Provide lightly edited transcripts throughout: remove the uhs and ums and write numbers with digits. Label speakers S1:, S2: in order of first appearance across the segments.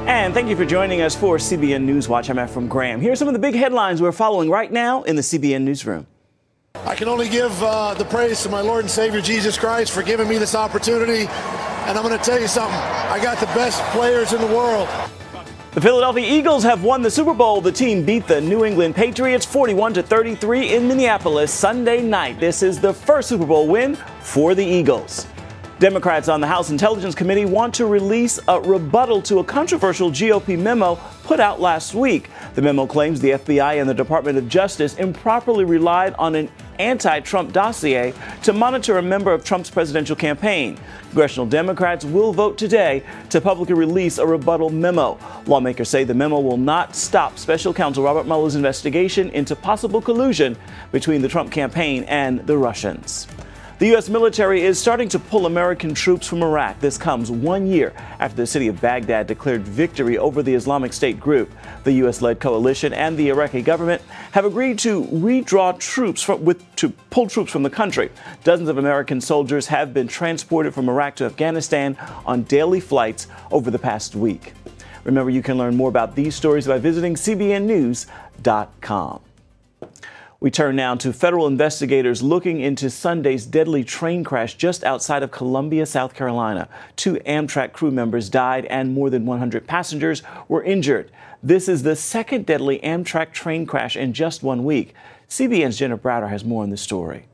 S1: And thank you for joining us for CBN NewsWatch. I'm Ephraim Graham. Here are some of the big headlines we're following right now in the CBN Newsroom.
S2: I can only give the praise to my Lord and Savior Jesus Christ for giving me this opportunity. And I'm going to tell you something. I got the best players in the world.
S1: The Philadelphia Eagles have won the Super Bowl. The team beat the New England Patriots 41-33 in Minneapolis Sunday night. This is the first Super Bowl win for the Eagles. Democrats on the House Intelligence Committee want to release a rebuttal to a controversial GOP memo put out last week. The memo claims the FBI and the Department of Justice improperly relied on an anti-Trump dossier to monitor a member of Trump's presidential campaign. Congressional Democrats will vote today to publicly release a rebuttal memo. Lawmakers say the memo will not stop Special Counsel Robert Mueller's investigation into possible collusion between the Trump campaign and the Russians. The U.S. military is starting to pull American troops from Iraq. This comes 1 year after the city of Baghdad declared victory over the Islamic State group. The U.S.-led coalition and the Iraqi government have agreed to redraw troops to pull troops from the country. Dozens of American soldiers have been transported from Iraq to Afghanistan on daily flights over the past week. Remember, you can learn more about these stories by visiting cbnnews.com. We turn now to federal investigators looking into Sunday's deadly train crash just outside of Columbia, South Carolina. 2 Amtrak crew members died and more than 100 passengers were injured. This is the second deadly Amtrak train crash in just 1 week. CBN's Jenna Browder has more on the story.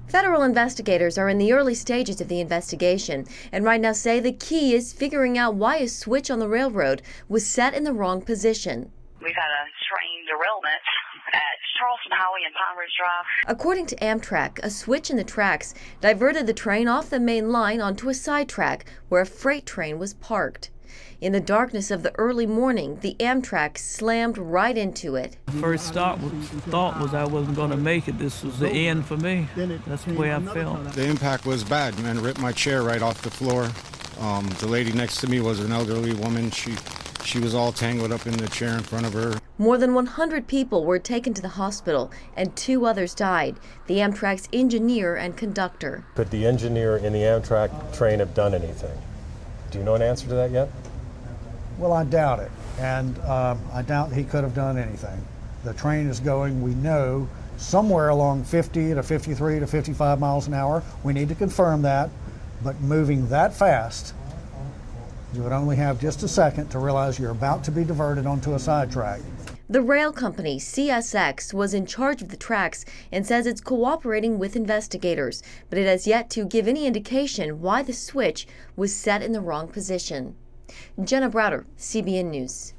S3: Federal investigators are in the early stages of the investigation and right now say the key is figuring out why a switch on the railroad was set in the wrong position.
S4: We've had a train derailment at Charleston Highway and Pine Ridge Drive.
S3: According to Amtrak, a switch in the tracks diverted the train off the main line onto a side track where a freight train was parked. In the darkness of the early morning, the Amtrak slammed right into it.
S5: First thought was I wasn't going to make it. This was the end for me. That's the way I felt.
S6: The impact was bad, man. It ripped my chair right off the floor. The lady next to me was an elderly woman. She was all tangled up in the chair in front of her.
S3: More than 100 people were taken to the hospital and 2 others died, the Amtrak's engineer and conductor.
S7: Could the engineer in the Amtrak train have done anything? Do you know an answer to that yet?
S8: Well, I doubt it, and I doubt he could have done anything. The train is going, we know, somewhere along 50 to 53 to 55 miles an hour. We need to confirm that, but moving that fast, you would only have just a second to realize you're about to be diverted onto a sidetrack.
S3: The rail company, CSX, was in charge of the tracks and says it's cooperating with investigators, but it has yet to give any indication why the switch was set in the wrong position. Jenna Browder, CBN News.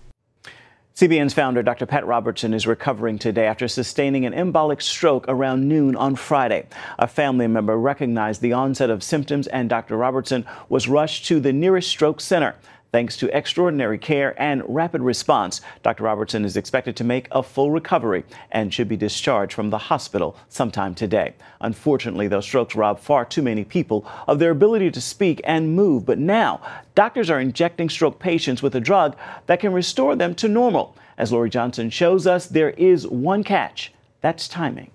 S1: CBN's founder, Dr. Pat Robertson, is recovering today after sustaining an embolic stroke around noon on Friday. A family member recognized the onset of symptoms, and Dr. Robertson was rushed to the nearest stroke center. Thanks to extraordinary care and rapid response, Dr. Robertson is expected to make a full recovery and should be discharged from the hospital sometime today. Unfortunately, those strokes rob far too many people of their ability to speak and move. But now, doctors are injecting stroke patients with a drug that can restore them to normal. As Lori Johnson shows us, there is one catch. That's timing.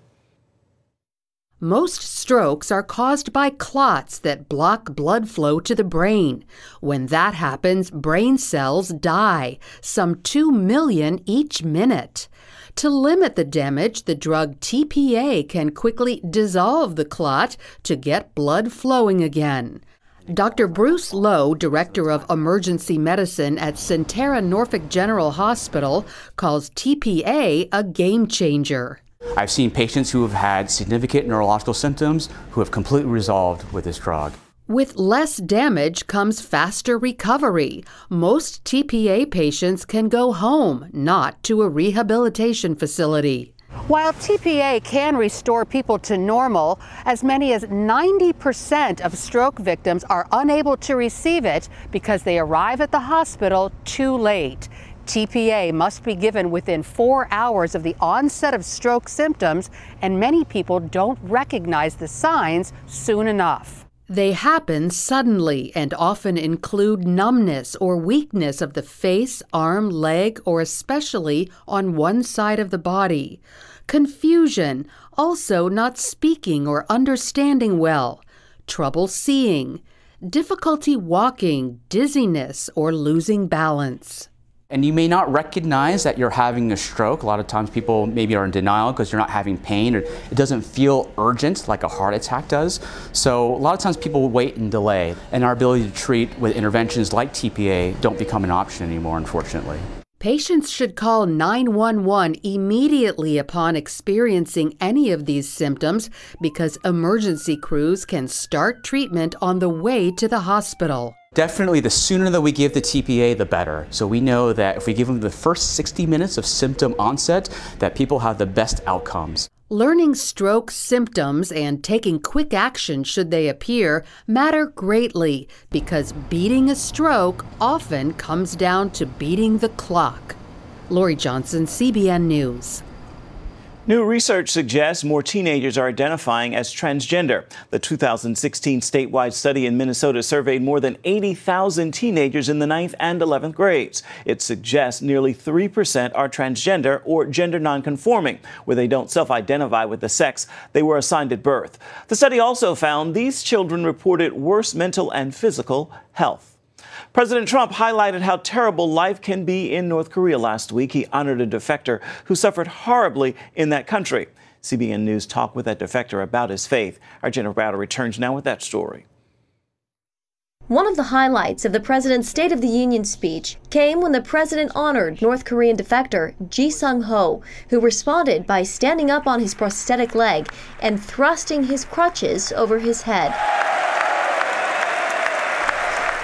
S9: Most strokes are caused by clots that block blood flow to the brain. When that happens, brain cells die, some 2 million each minute. To limit the damage, the drug TPA can quickly dissolve the clot to get blood flowing again. Dr. Bruce Lowe, Director of Emergency Medicine at Centera Norfolk General Hospital, calls TPA a game changer.
S10: I've seen patients who have had significant neurological symptoms who have completely resolved with this drug.
S9: With less damage comes faster recovery. Most TPA patients can go home, not to a rehabilitation facility.
S11: While TPA can restore people to normal, as many as 90% of stroke victims are unable to receive it because they arrive at the hospital too late. TPA must be given within 4 hours of the onset of stroke symptoms, and many people don't recognize the signs soon enough.
S9: They happen suddenly and often include numbness or weakness of the face, arm, leg, or especially on one side of the body. Confusion, also not speaking or understanding well. trouble seeing, difficulty walking, dizziness, or losing balance.
S10: And you may not recognize that you're having a stroke. A lot of times people maybe are in denial because you're not having pain, or it doesn't feel urgent like a heart attack does. So a lot of times people wait and delay, and our ability to treat with interventions like TPA don't become an option anymore, unfortunately.
S9: Patients should call 911 immediately upon experiencing any of these symptoms because emergency crews can start treatment on the way to the hospital.
S10: Definitely, the sooner that we give the TPA, the better. So we know that if we give them the first 60 minutes of symptom onset, that people have the best outcomes.
S9: Learning stroke symptoms and taking quick action should they appear matter greatly because beating a stroke often comes down to beating the clock. Lori Johnson, CBN News.
S1: New research suggests more teenagers are identifying as transgender. The 2016 statewide study in Minnesota surveyed more than 80,000 teenagers in the 9th and 11th grades. It suggests nearly 3% are transgender or gender nonconforming, where they don't self-identify with the sex they were assigned at birth. The study also found these children reported worse mental and physical health. President Trump highlighted how terrible life can be in North Korea last week. He honored a defector who suffered horribly in that country. CBN News talked with that defector about his faith. Our Jenna Browder returns now with that story.
S3: One of the highlights of the president's State of the Union speech came when the president honored North Korean defector Ji Sung-ho, who responded by standing up on his prosthetic leg and thrusting his crutches over his head.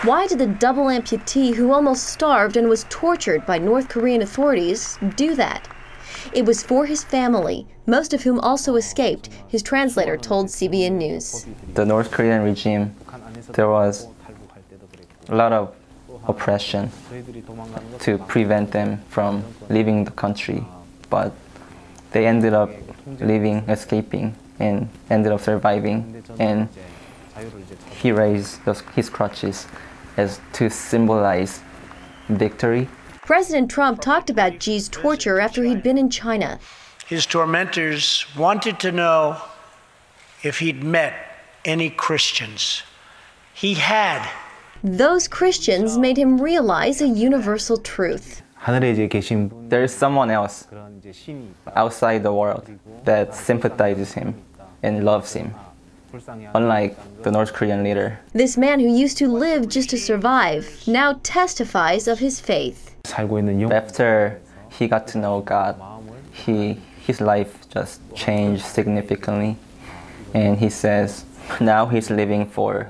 S3: Why did the double amputee who almost starved and was tortured by North Korean authorities do that? It was for his family, most of whom also escaped, his translator told CBN News.
S12: The North Korean regime, there was a lot of oppression to prevent them from leaving the country, but they ended up leaving, escaping, and ended up surviving, and he raised his crutches as to symbolize victory.
S3: President Trump talked about Ji's torture after he'd been in China.
S13: His tormentors wanted to know if he'd met any Christians. He had.
S3: Those Christians made him realize a universal truth.
S12: There is someone else outside the world that sympathizes him and loves him, unlike the North Korean leader.
S3: This man who used to live just to survive now testifies of his faith.
S12: After he got to know God, his life just changed significantly, and he says now he's living for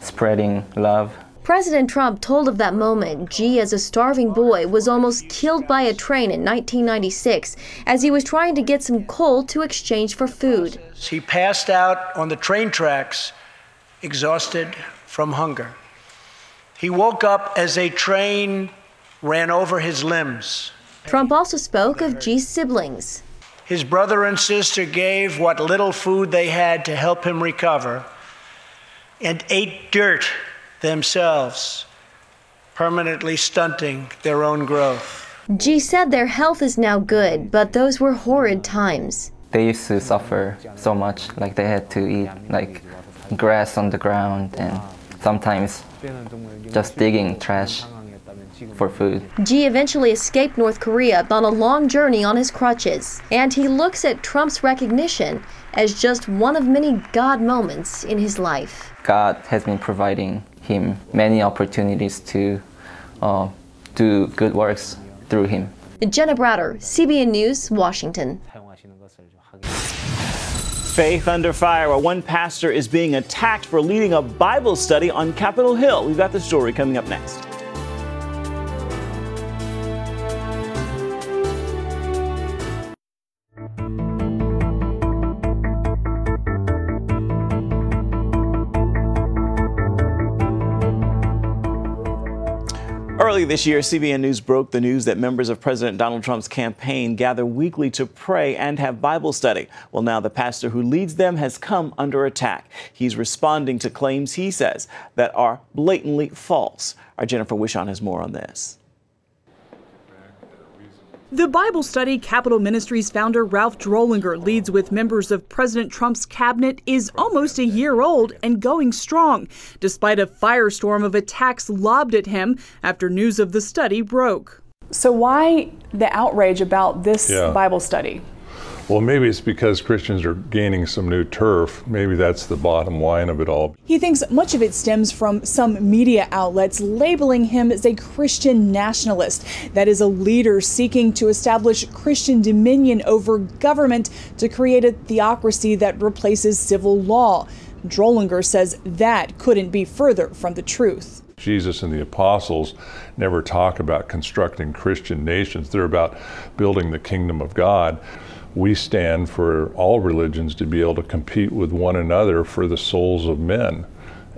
S12: spreading love.
S3: President Trump told of that moment Ji, as a starving boy, was almost killed by a train in 1996 as he was trying to get some coal to exchange for food.
S13: He passed out on the train tracks, exhausted from hunger. He woke up as a train ran over his limbs.
S3: Trump also spoke of Ji's siblings.
S13: His brother and sister gave what little food they had to help him recover and ate dirt themselves, permanently stunting their own growth.
S3: Ji said their health is now good, but those were horrid times.
S12: They used to suffer so much, like they had to eat like grass on the ground and sometimes just digging trash for food.
S3: Ji eventually escaped North Korea on a long journey on his crutches, and he looks at Trump's recognition as just one of many God moments in his life.
S12: God has been providing him many opportunities to do good works through him.
S3: Jenna Browder, CBN News, Washington.
S1: Faith under fire. One pastor is being attacked for leading a Bible study on Capitol Hill. We've got the story coming up next. Early this year, CBN News broke the news that members of President Donald Trump's campaign gather weekly to pray and have Bible study. Well, now the pastor who leads them has come under attack. He's responding to claims he says that are blatantly false. Our Jennifer Wishon has more on this.
S14: The Bible study Capital Ministries founder Ralph Drollinger leads with members of President Trump's cabinet is almost a year old and going strong, despite a firestorm of attacks lobbed at him after news of the study broke.
S15: So why the outrage about this Bible study?
S16: Well, maybe it's because Christians are gaining some new turf. Maybe that's the bottom line of it all.
S15: He thinks much of it stems from some media outlets labeling him as a Christian nationalist. That is, a leader seeking to establish Christian dominion over government to create a theocracy that replaces civil law. Drollinger says that couldn't be further from the truth.
S16: Jesus and the apostles never talk about constructing Christian nations. They're about building the kingdom of God. We stand for all religions to be able to compete with one another for the souls of men,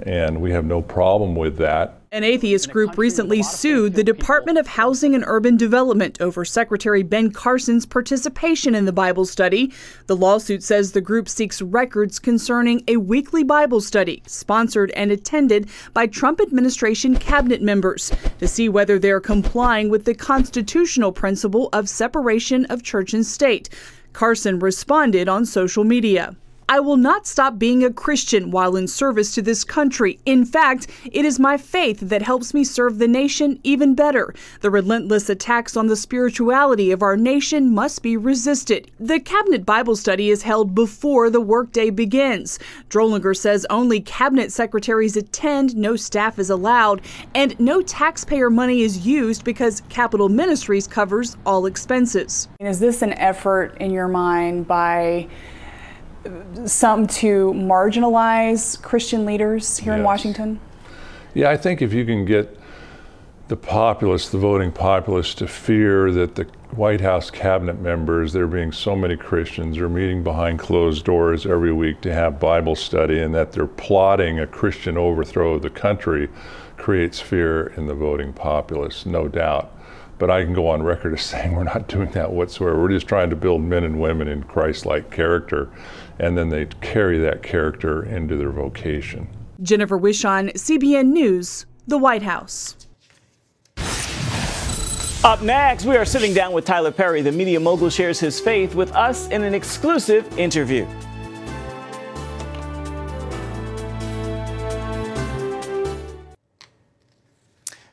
S16: and we have no problem with that.
S14: An atheist group recently sued the Department of Housing and Urban Development over Secretary Ben Carson's participation in the Bible study. The lawsuit says the group seeks records concerning a weekly Bible study sponsored and attended by Trump administration cabinet members to see whether they're complying with the constitutional principle of separation of church and state. Carson responded on social media. I will not stop being a Christian while in service to this country. In fact, it is my faith that helps me serve the nation even better. The relentless attacks on the spirituality of our nation must be resisted. The cabinet Bible study is held before the workday begins. Drollinger says only cabinet secretaries attend, no staff is allowed, and no taxpayer money is used because Capital Ministries covers all expenses.
S15: Is this an effort in your mind by some to marginalize Christian leaders here in Washington?
S16: Yeah, I think if you can get the populace, the voting populace, to fear that the White House cabinet members, there being so many Christians, are meeting behind closed doors every week to have Bible study, and that they're plotting a Christian overthrow of the country, creates fear in the voting populace, no doubt. But I can go on record as saying we're not doing that whatsoever. We're just trying to build men and women in Christ-like character, and then they carry that character into their vocation.
S14: Jennifer Wishon, CBN News, the White House. Up next, we are sitting down with Tyler Perry. The media mogul shares his faith with us in an exclusive interview.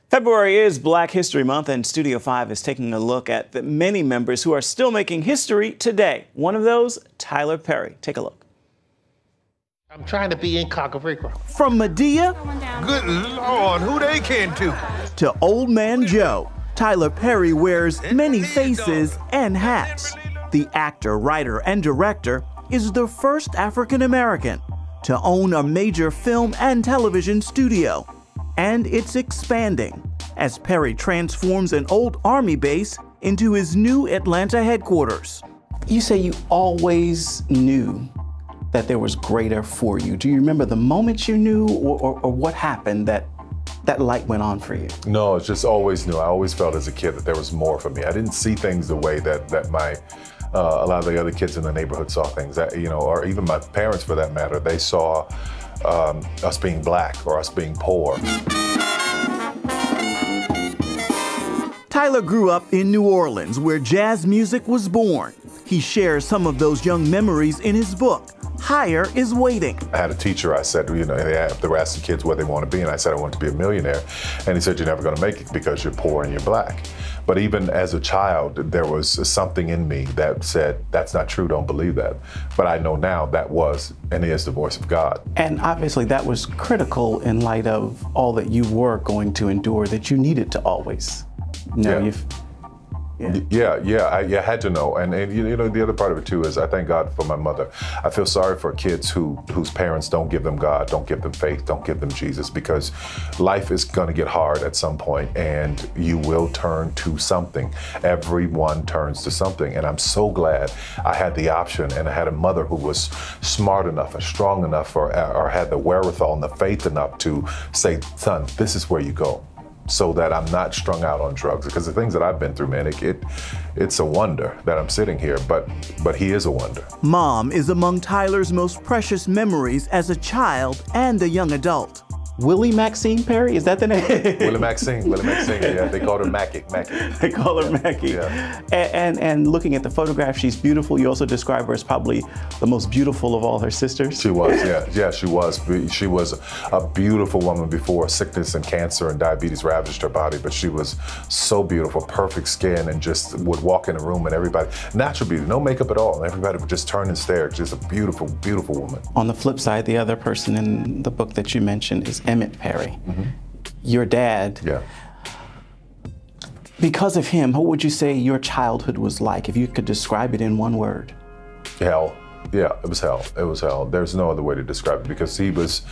S14: February is Black History Month, and Studio 5 is taking a look at the many members who are still making history today. One of those, Tyler Perry. Take a look.
S17: I'm trying to be incognito.
S18: From Medea,
S17: good Lord, who they can
S18: to Old Man Joe, Tyler Perry wears many faces and hats. The actor, writer, and director is the first African American to own a major film and television studio. And it's expanding as Perry transforms an old Army base into his new Atlanta headquarters.
S19: You say you always knew that there was greater for you. Do you remember the moment you knew, or what happened that light went on for you?
S20: No, it's just always knew. I always felt as a kid that there was more for me. I didn't see things the way that my a lot of the other kids in the neighborhood saw things. That, you know, or even my parents, for that matter, they saw us being black or us being poor.
S18: Tyler grew up in New Orleans, where jazz music was born. He shares some of those young memories in his book, Higher is Waiting.
S20: I had a teacher, I said, you know, they were asking kids what they want to be, and I said, I want to be a millionaire. And he said, you're never going to make it because you're poor and you're black. But even as a child, there was something in me that said, that's not true, don't believe that. But I know now that was and is the voice of God.
S19: And obviously that was critical in light of all that you were going to endure, that you needed to always know.
S20: I had to know. And you know, the other part of it too is I thank God for my mother. I feel sorry for kids whose parents don't give them God, don't give them faith, don't give them Jesus, because life is going to get hard at some point and you will turn to something. Everyone turns to something. And I'm so glad I had the option, and I had a mother who was smart enough and strong enough or had the wherewithal and the faith enough to say, son, this is where you go, so that I'm not strung out on drugs. Because the things that I've been through, man, it's a wonder that I'm sitting here, but he is a wonder.
S18: Mom is among Tyler's most precious memories as a child and a young adult.
S19: Willie Maxine Perry, is that the name?
S20: Willie Maxine, yeah, they called her Mackie.
S19: They call her Mackie.
S20: Yeah.
S19: And looking at the photograph, she's beautiful. You also describe her as probably the most beautiful of all her sisters.
S20: She was, yeah, she was. She was a beautiful woman before sickness and cancer and diabetes ravaged her body, but she was so beautiful, perfect skin, and just would walk in a room and everybody, natural beauty, no makeup at all, and everybody would just turn and stare. Just a beautiful, beautiful woman.
S19: On the flip side, the other person in the book that you mentioned is Emmett Perry, your dad.
S20: Yeah.
S19: Because of him, what would you say your childhood was like, if you could describe it in one word?
S20: Hell. Yeah, it was hell. It was hell. There's no other way to describe it, because he was,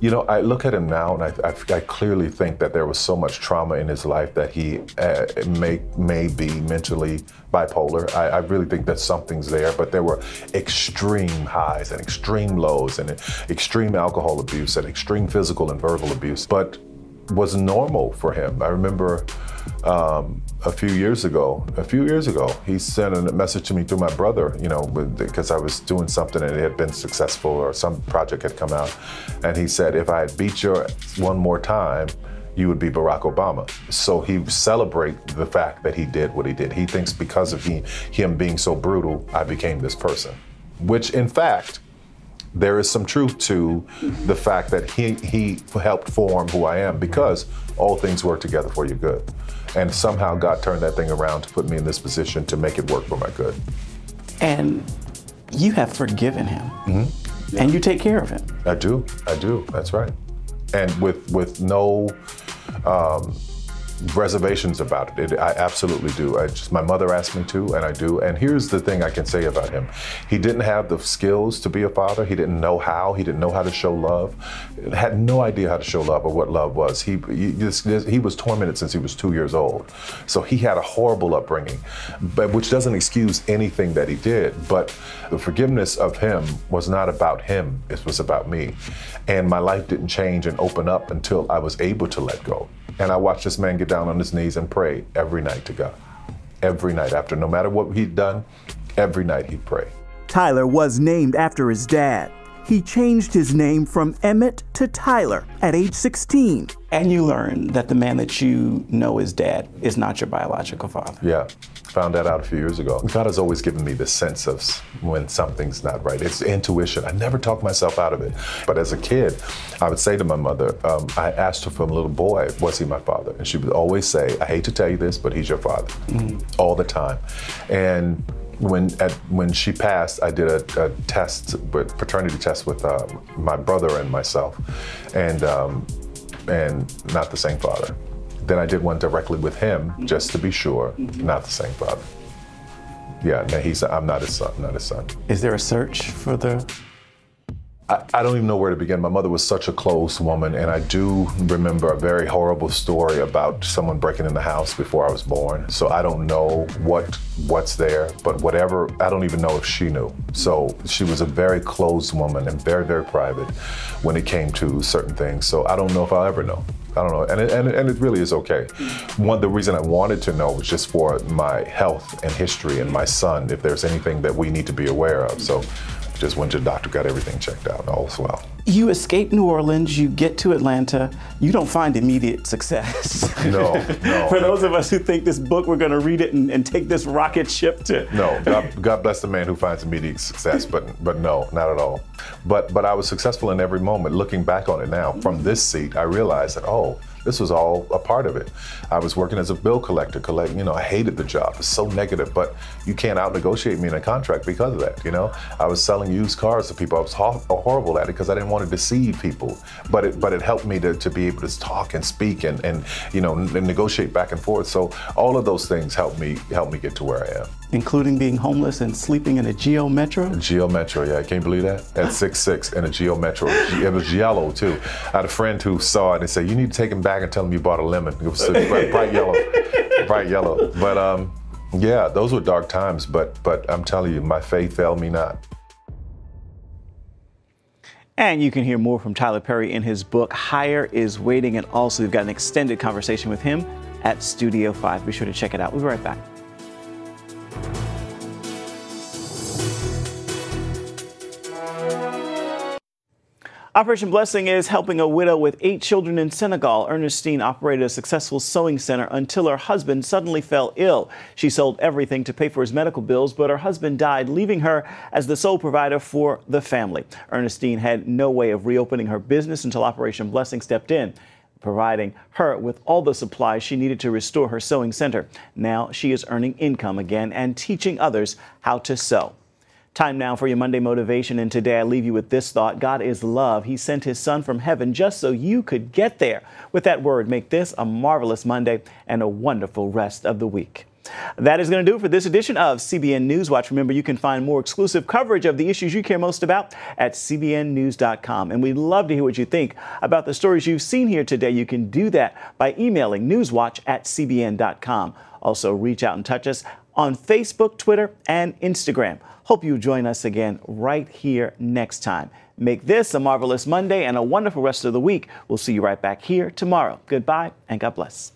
S20: you know, I look at him now and I clearly think that there was so much trauma in his life that he may be mentally bipolar. I really think that something's there, but there were extreme highs and extreme lows and extreme alcohol abuse and extreme physical and verbal abuse, but was normal for him. I remember a few years ago, he sent a message to me through my brother, you know, because I was doing something and it had been successful or some project had come out. And he said, if I had beat you one more time, you would be Barack Obama. So he celebrates the fact that he did what he did. He thinks because of him being so brutal, I became this person, which in fact, there is some truth to the fact that he helped form who I am, because all things work together for your good. And somehow God turned that thing around to put me in this position to make it work for my good.
S19: And you have forgiven him, and you take care of him.
S20: I do, that's right. And with no reservations about it. I absolutely do. My mother asked me to, and I do. And here's the thing I can say about him. He didn't have the skills to be a father. He didn't know how. He didn't know how to show love. Had no idea how to show love or what love was. He was tormented since he was 2 years old. So he had a horrible upbringing, but which doesn't excuse anything that he did. But the forgiveness of him was not about him. It was about me. And my life didn't change and open up until I was able to let go. And I watched this man get down on his knees and pray every night to God. Every night, after no matter what he'd done, every night he'd pray.
S18: Tyler was named after his dad. He changed his name from Emmett to Tyler at age 16.
S19: And you learned that the man that you know as dad is not your biological father.
S20: Yeah, found that out a few years ago. God has always given me this sense of when something's not right. It's intuition. I never talked myself out of it. But as a kid, I would say to my mother, I asked her from a little boy, was he my father? And she would always say, I hate to tell you this, but he's your father, all the time. And when she passed, I did a paternity test with my brother and myself, and not the same father. Then I did one directly with him, just to be sure, not the same father. Yeah, I'm not his son,
S19: Is there a search for the?
S20: I don't even know where to begin. My mother was such a close woman, and I do remember a very horrible story about someone breaking in the house before I was born. So I don't know what's there, but whatever, I don't even know if she knew. So she was a very closed woman and very, very private when it came to certain things. So I don't know if I'll ever know. I don't know, and it really is okay. The reason I wanted to know was just for my health and history and my son, if there's anything that we need to be aware of. So just went to the doctor, got everything checked out, all's well.
S19: You escape New Orleans, you get to Atlanta, you don't find immediate success.
S20: No.
S19: For those of us who think this book, we're gonna read it and take this rocket ship to.
S20: No, God bless the man who finds immediate success, but no, not at all. But I was successful in every moment. Looking back on it now, from this seat, I realized that, this was all a part of it. I was working as a bill collector, I hated the job. It's so negative, but you can't out-negotiate me in a contract because of that, I was selling used cars to people. I was horrible at it because I didn't want to deceive people, but it helped me to be able to talk and speak and negotiate back and forth. So all of those things helped me get to where I am.
S19: Including being homeless and sleeping in a Geo Metro?
S20: Geo Metro, yeah, can you believe that? At 6'6" in a Geo Metro. It was yellow too. I had a friend who saw it and said, you need to take him back and tell him you bought a lemon. It was bright yellow. But yeah, those were dark times, but I'm telling you, my faith failed me not.
S1: And you can hear more from Tyler Perry in his book, Higher is Waiting. And also, we've got an extended conversation with him at Studio 5. Be sure to check it out. We'll be right back. Operation Blessing is helping a widow with 8 children in Senegal. Ernestine operated a successful sewing center until her husband suddenly fell ill. She sold everything to pay for his medical bills, but her husband died, leaving her as the sole provider for the family. Ernestine had no way of reopening her business until Operation Blessing stepped in, providing her with all the supplies she needed to restore her sewing center. Now she is earning income again and teaching others how to sew. Time now for your Monday motivation, and today I leave you with this thought. God is love. He sent his son from heaven just so you could get there. With that word, make this a marvelous Monday and a wonderful rest of the week. That is going to do it for this edition of CBN NewsWatch. Remember, you can find more exclusive coverage of the issues you care most about at cbnnews.com. And we'd love to hear what you think about the stories you've seen here today. You can do that by emailing newswatch@cbn.com. Also, reach out and touch us on Facebook, Twitter, and Instagram. Hope you join us again right here next time. Make this a marvelous Monday and a wonderful rest of the week. We'll see you right back here tomorrow. Goodbye and God bless.